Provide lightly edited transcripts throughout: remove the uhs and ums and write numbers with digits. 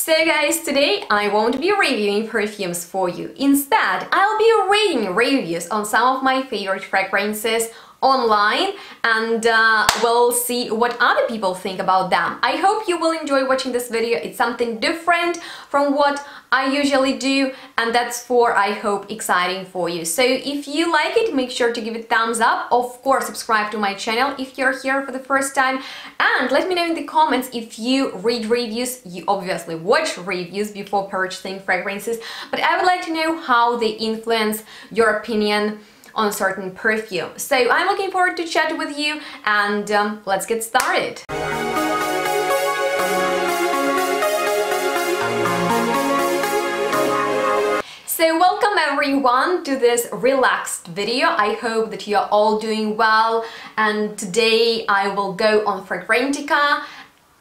So guys, today I won't be reviewing perfumes for you. Instead, I'll be reading reviews on some of my favorite fragrances online and we'll see what other people think about them. I hope you will enjoy watching this video. It's something different from what I usually do, and that's I hope exciting for you. So if you like it, make sure to give it a thumbs up. Of course, subscribe to my channel if you're here for the first time, and let me know in the comments if you read reviews. You obviously watch reviews before purchasing fragrances, but I would like to know how they influence your opinion on a certain perfume. So I'm looking forward to chat with you, and let's get started. So welcome everyone to this relaxed video. I hope that you are all doing well, and today I will go on Fragrantica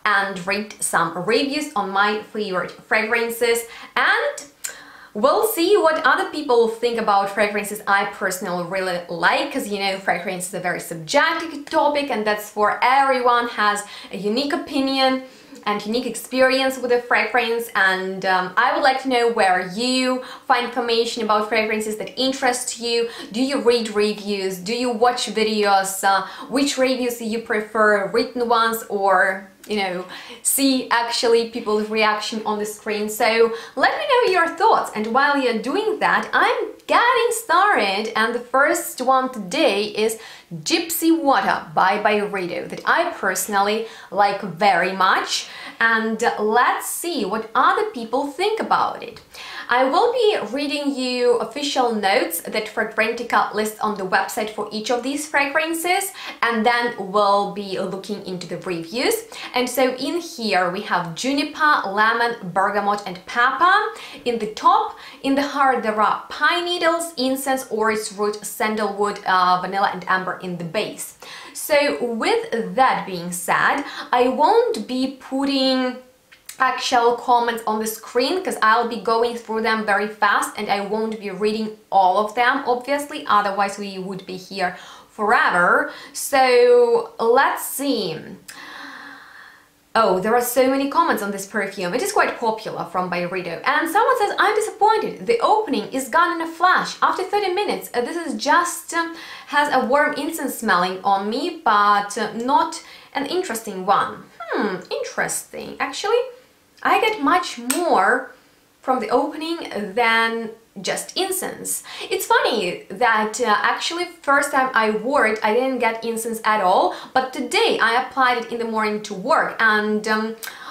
and read some reviews on my favorite fragrances, and we'll see what other people think about fragrances I personally really like, because you know, fragrance is a very subjective topic, and that's for everyone has a unique opinion and unique experience with a fragrance, and I would like to know where you find information about fragrances that interest you. Do you read reviews? Do you watch videos? Which reviews do you prefer, written ones or you know, see actually people's reaction on the screen? So let me know your thoughts, and while you're doing that, I'm getting started, and the first one today is Gypsy Water by BYREDO that I personally like very much, and let's see what other people think about it. I will be reading you official notes that Fragrantica lists on the website for each of these fragrances, and then we'll be looking into the reviews. And so in here we have juniper, lemon, bergamot and pepper in the top. In the heart there are pine needles, incense, orris root, sandalwood, vanilla and amber in the base. So with that being said, I won't be putting actual comments on the screen because I'll be going through them very fast, and I won't be reading all of them, obviously, otherwise we would be here forever. So let's see. Oh, there are so many comments on this perfume. It is quite popular from BYREDO, and someone says, I'm disappointed. The opening is gone in a flash. After 30 minutes, this is just has a warm incense smelling on me, but not an interesting one. Interesting. Actually, I get much more from the opening than just incense. It's funny that actually first time I wore it I didn't get incense at all, but today I applied it in the morning to work, and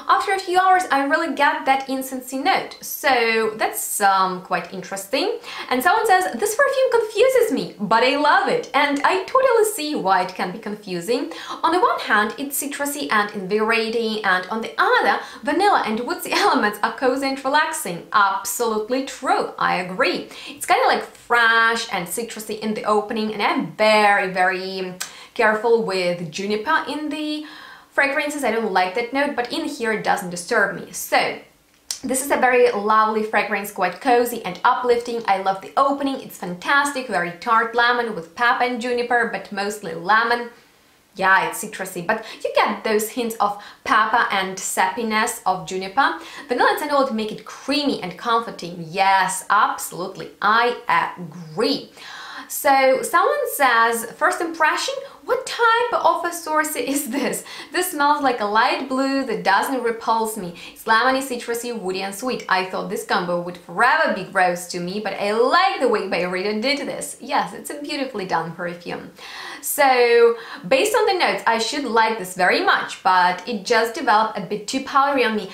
after a few hours I really get that incensey note, so that's quite interesting. And someone says, this perfume confuses me, but I love it, and I totally see why it can be confusing. On the one hand it's citrusy and invigorating, and on the other vanilla and woodsy elements are cozy and relaxing. Absolutely true, I agree. It's kind of like fresh and citrusy in the opening, and I'm very careful with juniper in the fragrances. I don't like that note, but in here it doesn't disturb me. So this is a very lovely fragrance, quite cozy and uplifting. I love the opening, it's fantastic, very tart lemon with pepper and juniper, but mostly lemon. Yeah, it's citrusy, but you get those hints of pepper and sappiness of juniper. Vanilla and sandalwood make it creamy and comforting. Yes, absolutely, I agree. So someone says, first impression, what type of a source is this? This smells like a light blue that doesn't repulse me. It's lemony, citrusy, woody and sweet. I thought this combo would forever be gross to me, but I like the way BYREDO did this. Yes, it's a beautifully done perfume. So based on the notes, I should like this very much, but it just developed a bit too powdery on me.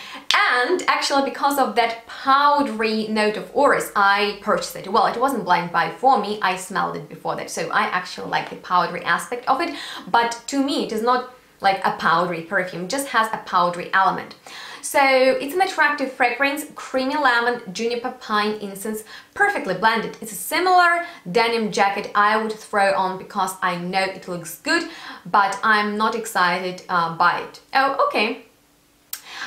And actually because of that powdery note of orris, I purchased it. Well, it wasn't blind buy for me, I smelled it before that, so I actually like the powdery aspect of it, but to me it is not like a powdery perfume, it just has a powdery element. So it's an attractive fragrance, creamy lemon, juniper, pine, incense, perfectly blended. It's a similar denim jacket I would throw on because I know it looks good, but I'm not excited by it. Oh, okay.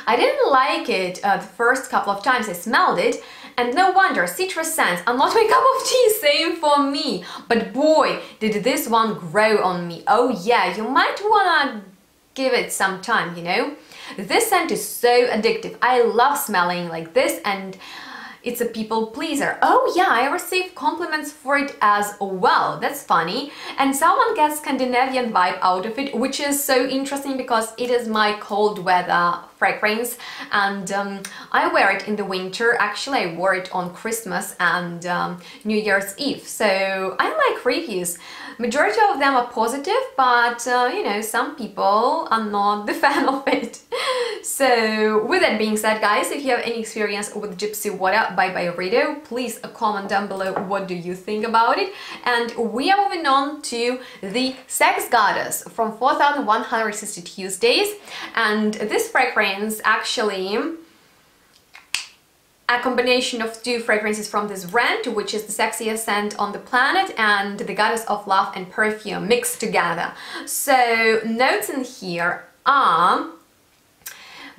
I didn't like it the first couple of times I smelled it, and no wonder, citrus scents are not my cup of tea, same for me. But boy, did this one grow on me. Oh yeah, you might wanna give it some time, you know. This scent is so addictive. I love smelling like this, and it's a people pleaser. Oh yeah, I received compliments for it as well. That's funny. And someone gets Scandinavian vibe out of it, which is so interesting because it is my cold weather fragrance, and I wear it in the winter. Actually, I wore it on Christmas and New Year's Eve. So I like reviews. Majority of them are positive, but you know, some people are not the fan of it. So with that being said, guys, if you have any experience with Gypsy Water by BYREDO, please comment down below what do you think about it. And we are moving on to the Sex Goddess from 4160 Tuesdays, and this fragrance actually a combination of two fragrances from this brand, which is the sexiest scent on the planet and the Goddess of Love and Perfume mixed together. So notes in here are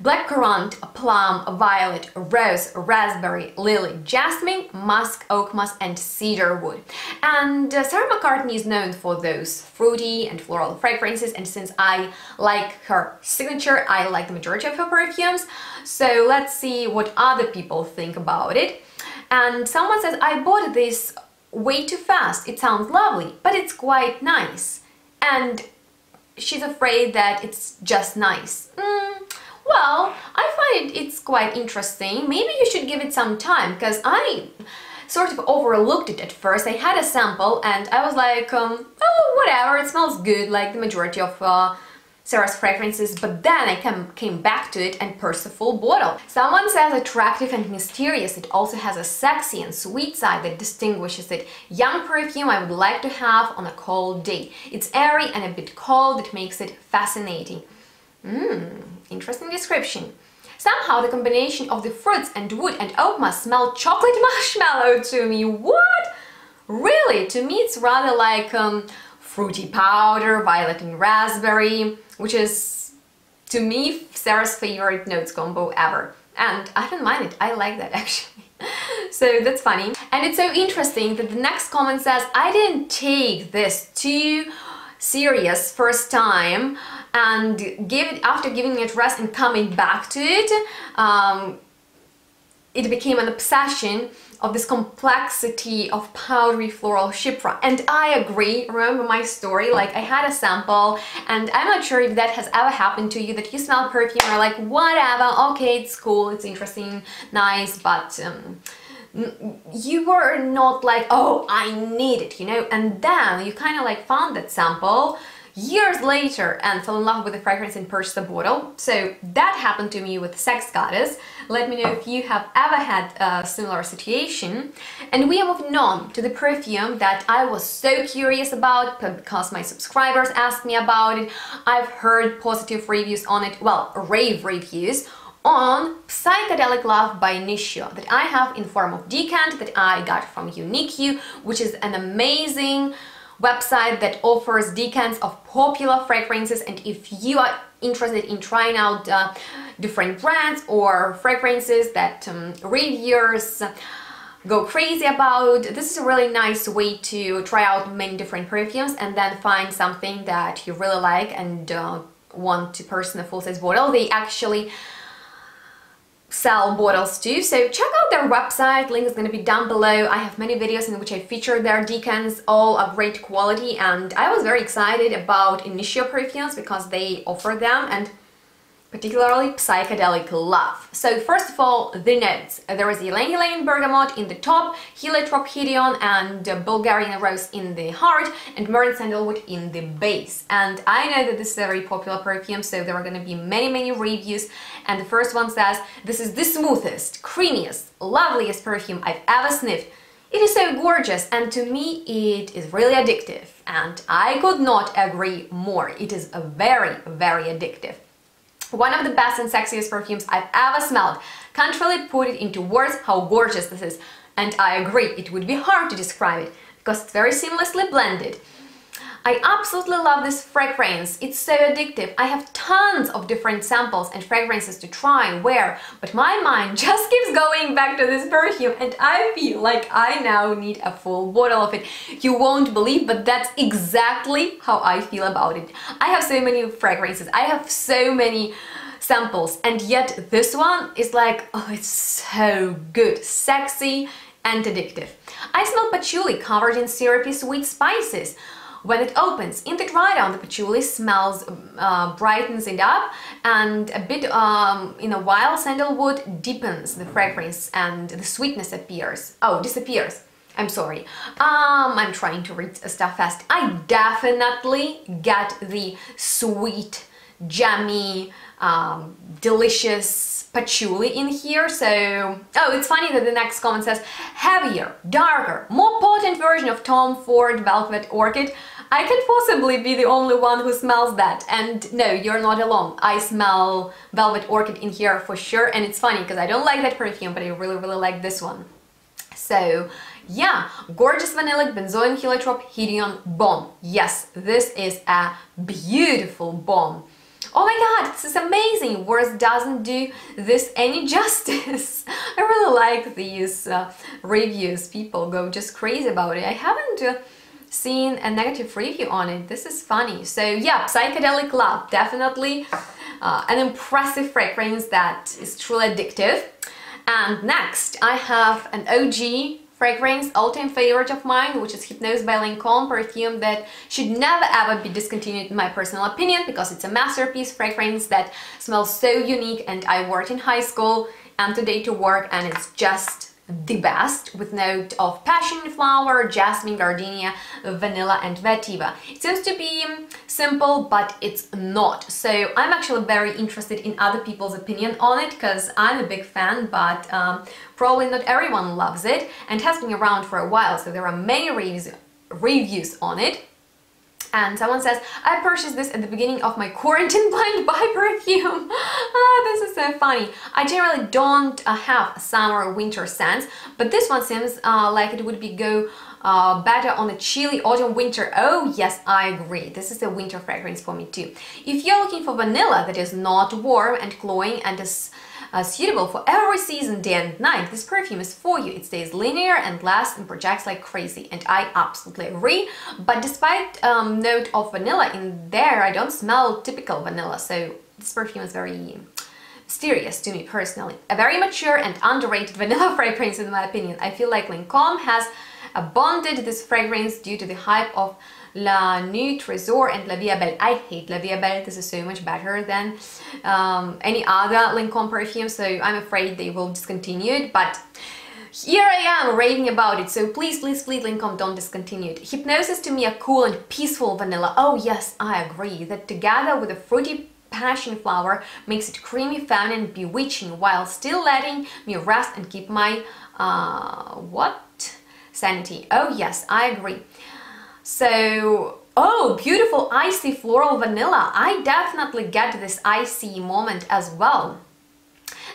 blackcurrant, plum, violet, rose, raspberry, lily, jasmine, musk, oak moss and cedar wood. And Sarah McCartney is known for those fruity and floral fragrances, and since I like her signature, I like the majority of her perfumes. So let's see what other people think about it. And someone says, I bought this way too fast. It sounds lovely, but it's quite nice. And she's afraid that it's just nice. Well, I find it's quite interesting. Maybe you should give it some time, because I sort of overlooked it at first. I had a sample and I was like, oh, whatever, it smells good, like the majority of Sarah's fragrances, but then I came back to it and purchased a full bottle. Someone says attractive and mysterious. It also has a sexy and sweet side that distinguishes it. Young perfume I would like to have on a cold day. It's airy and a bit cold, it makes it fascinating. Interesting description. Somehow the combination of the fruits and wood and oak moss smell chocolate marshmallow to me. What? Really? To me it's rather like fruity powder, violet and raspberry, which is, to me, Sarah's favorite notes combo ever. And I don't mind it, I like that actually. So that's funny. And it's so interesting that the next comment says, I didn't take this too serious first time, and after giving it rest and coming back to it, it became an obsession of this complexity of powdery floral chypre. And I agree. Remember my story, like I had a sample, and I'm not sure if that has ever happened to you, that you smell perfume and are like, whatever, okay, it's cool, it's interesting, nice, but you were not like, oh, I need it, you know. And then you kind of like found that sample years later and fell in love with the fragrance and purchased a bottle. So that happened to me with Sex Goddess. Let me know if you have ever had a similar situation. And we are moving on to the perfume that I was so curious about because my subscribers asked me about it. I've heard positive reviews on it, well, rave reviews on Psychedelic Love by INITIO that I have in form of decant that I got from INITIO, which is an amazing website that offers decants of popular fragrances. And if you are interested in trying out different brands or fragrances that reviewers go crazy about, this is a really nice way to try out many different perfumes and then find something that you really like and want to purchase in a full-size bottle. They actually sell bottles too, so check out their website, link is going to be down below. I have many videos in which I feature their decants, all of great quality, and I was very excited about INITIO perfumes because they offer them, and particularly Psychedelic Love. So first of all, the notes. There is ylang ylang bergamot in the top, heliotrope hedion and Bulgarian rose in the heart, and myrrh sandalwood in the base. And I know that this is a very popular perfume, so there are going to be many reviews. And the first one says, this is the smoothest, creamiest, loveliest perfume I've ever sniffed. It is so gorgeous, and to me it is really addictive. And I could not agree more. It is a very addictive. One of the best and sexiest perfumes I've ever smelled. Can't really put it into words how gorgeous this is. And I agree, it would be hard to describe it because it's very seamlessly blended. I absolutely love this fragrance. It's so addictive. I have tons of different samples and fragrances to try and wear, but my mind just keeps going back to this perfume and I feel like I now need a full bottle of it. You won't believe, but that's exactly how I feel about it. I have so many fragrances. I have so many samples, and yet this one is like, oh, it's so good, sexy and addictive. I smell patchouli covered in syrupy sweet spices. When it opens, in the dry down, the patchouli smells brightens it up, and a bit in a while sandalwood deepens the fragrance and the sweetness disappears. I'm sorry. I'm trying to read stuff fast. I definitely get the sweet, jammy, delicious patchouli in here. So, oh, it's funny that the next comment says heavier, darker, more potent version of Tom Ford Velvet Orchid. I can possibly be the only one who smells that, and no, you're not alone. I smell Velvet Orchid in here for sure, and it's funny because I don't like that perfume, but I really like this one. So yeah, gorgeous vanillic benzoin heliotrope Hideon bomb. Yes, this is a beautiful bomb. Oh my god, this is amazing! Words doesn't do this any justice. I really like these reviews. People go just crazy about it. I haven't seen a negative review on it. This is funny. So yeah, Psychedelic Love, definitely an impressive fragrance that is truly addictive. And next I have an OG fragrance, all-time favorite of mine, which is Hypnose by LANCOME, perfume that should never ever be discontinued in my personal opinion, because it's a masterpiece fragrance that smells so unique, and I wore it in high school and today to work, and it's just the best, with note of passion flower, jasmine, gardenia, vanilla and vetiver. It seems to be simple, but it's not. So I'm actually very interested in other people's opinion on it, because I'm a big fan, but probably not everyone loves it, and has been around for a while, so there are many reviews on it. And someone says, I purchased this at the beginning of my quarantine blind buy perfume. This is so funny. I generally don't have summer winter scents, but this one seems like it would go better on a chilly autumn winter. Oh yes, I agree. This is a winter fragrance for me too. If you're looking for vanilla that is not warm and cloying and is suitable for every season, day and night, this perfume is for you. It stays linear and lasts and projects like crazy, and I absolutely agree. But despite note of vanilla in there, I don't smell typical vanilla, so this perfume is very mysterious to me personally. A very mature and underrated vanilla fragrance in my opinion. I feel like LANCOME has abandoned this fragrance due to the hype of La Nuit Trésor and La Vie à Belle. I hate La Vie à Belle. This is so much better than any other LANCOME perfume, so I'm afraid they will discontinue it, but here I am raving about it, so please LANCOME, don't discontinue it. Hypnosis to me a cool and peaceful vanilla. Oh yes, I agree that together with a fruity passion flower makes it creamy, feminine, bewitching, while still letting me rest and keep my sanity. Oh yes, I agree. So, oh, beautiful icy floral vanilla. I definitely get this icy moment as well.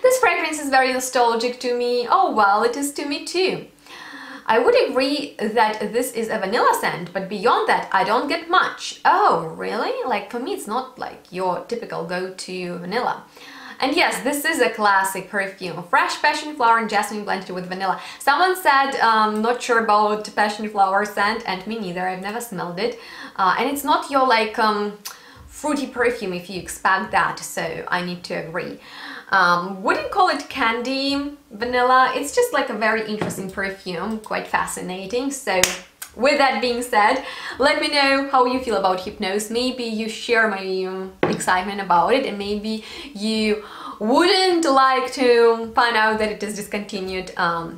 This fragrance is very nostalgic to me. Oh well, it is to me too. I would agree that this is a vanilla scent, but beyond that I don't get much. Oh really? Like for me it's not like your typical go-to vanilla. And yes, this is a classic perfume. Fresh passion flower and jasmine blended with vanilla. Someone said, not sure about passion flower scent, and me neither, I've never smelled it. And it's not your like fruity perfume if you expect that, so I need to agree. Wouldn't call it candy vanilla, it's just like a very interesting perfume, quite fascinating. So with that being said, let me know how you feel about Hypnose. Maybe you share my excitement about it, and maybe you wouldn't like to find out that it is discontinued,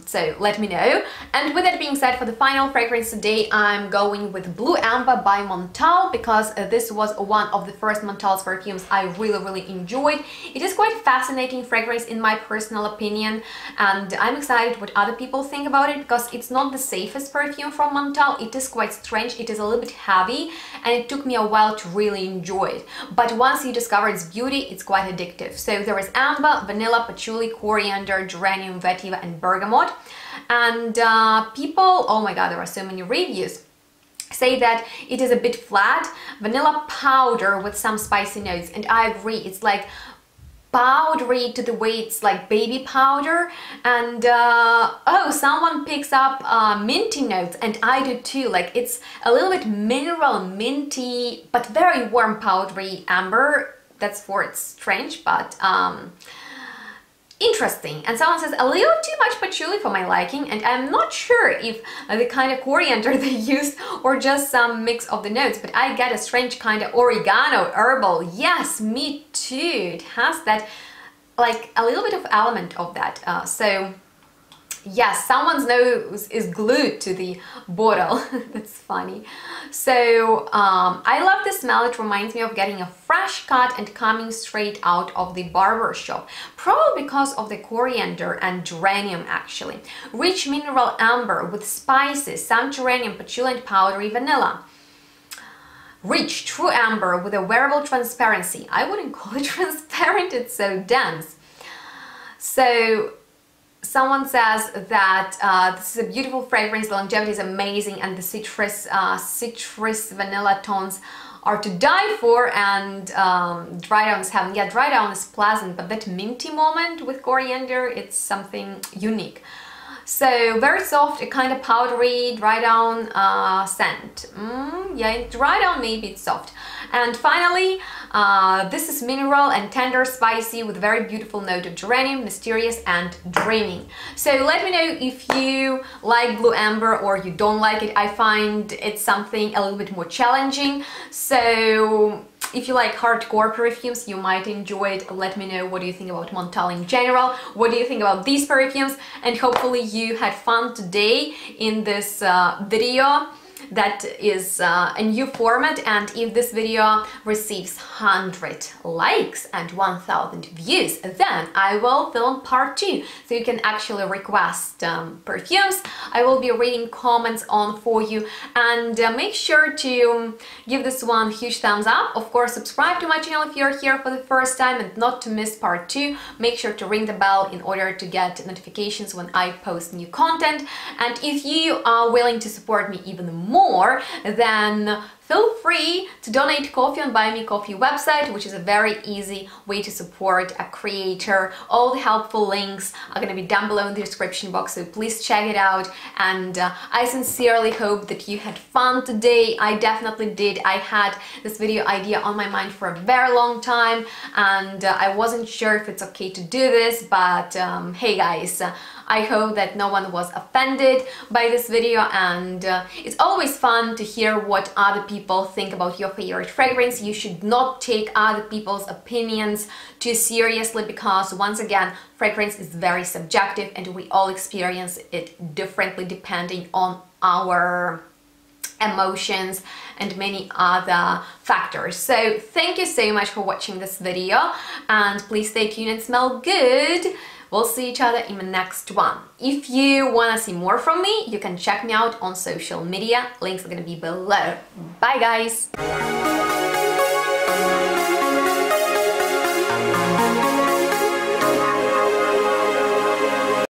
so let me know. And with that being said, for the final fragrance today, I'm going with Blue Amber by MONTALE, because this was one of the first MONTALE's perfumes I really enjoyed. It is quite fascinating fragrance in my personal opinion, and I'm excited what other people think about it, because it's not the safest perfume from MONTALE. It is quite strange, it is a little bit heavy, and it took me a while to really enjoy it. But once you discover its beauty, it's quite addictive. So there is amber, vanilla, patchouli, coriander, geranium, vetiver and bergamot. And people, oh my god, there are so many reviews, say that it is a bit flat, vanilla powder with some spicy notes, and I agree, it's like powdery to the way it's like baby powder. And oh, someone picks up minty notes, and I do too. Like it's a little bit mineral, minty, but very warm powdery amber that's for it's strange, but interesting. And someone says, a little too much patchouli for my liking, and I'm not sure if the kind of coriander they used or just some mix of the notes, but I get a strange kind of oregano, herbal. Yes, me too. It has that, like a little bit of element of that. So yes, someone's nose is glued to the bottle. That's funny. So I love the smell. It reminds me of getting a fresh cut and coming straight out of the barber shop. Probably because of the coriander and geranium actually. Rich mineral amber with spices, some geranium, patchouli and powdery vanilla. Rich, true amber with a wearable transparency. I wouldn't call it transparent, it's so dense. So someone says that this is a beautiful fragrance, the longevity is amazing, and the citrus vanilla tones are to die for, and dry down is heaven. Yeah, dry down is pleasant, but that minty moment with coriander, it's something unique. So very soft, a kind of powdery dry down scent. Yeah, dry down maybe it's soft. And finally, this is mineral and tender, spicy with a very beautiful note of geranium, mysterious and dreaming. So let me know if you like blue amber or you don't like it. I find it's something a little bit more challenging. So if you like hardcore perfumes, you might enjoy it. Let me know what do you think about Montale in general, what do you think about these perfumes, and hopefully you had fun today in this video that is a new format. And if this video receives 100 likes and 1000 views, then I will film part 2, so you can actually request perfumes. I will be reading comments on for you, and make sure to give this one a huge thumbs up. Of course, subscribe to my channel if you're here for the first time, and not to miss part 2. Make sure to ring the bell in order to get notifications when I post new content. And if you are willing to support me even more, then feel free to donate coffee on Buy Me Coffee website, which is a very easy way to support a creator. All the helpful links are going to be down below in the description box, so please check it out. And I sincerely hope that you had fun today. I definitely did. I had this video idea on my mind for a very long time, and I wasn't sure if it's okay to do this, but hey guys, I hope that no one was offended by this video, and it's always fun to hear what other people think about your favorite fragrance. You should not take other people's opinions too seriously, because once again, fragrance is very subjective and we all experience it differently depending on our emotions and many other factors. So thank you so much for watching this video, and please stay tuned and smell good. We'll see each other in the next one. If you want to see more from me, you can check me out on social media. Links are going to be below. Bye guys!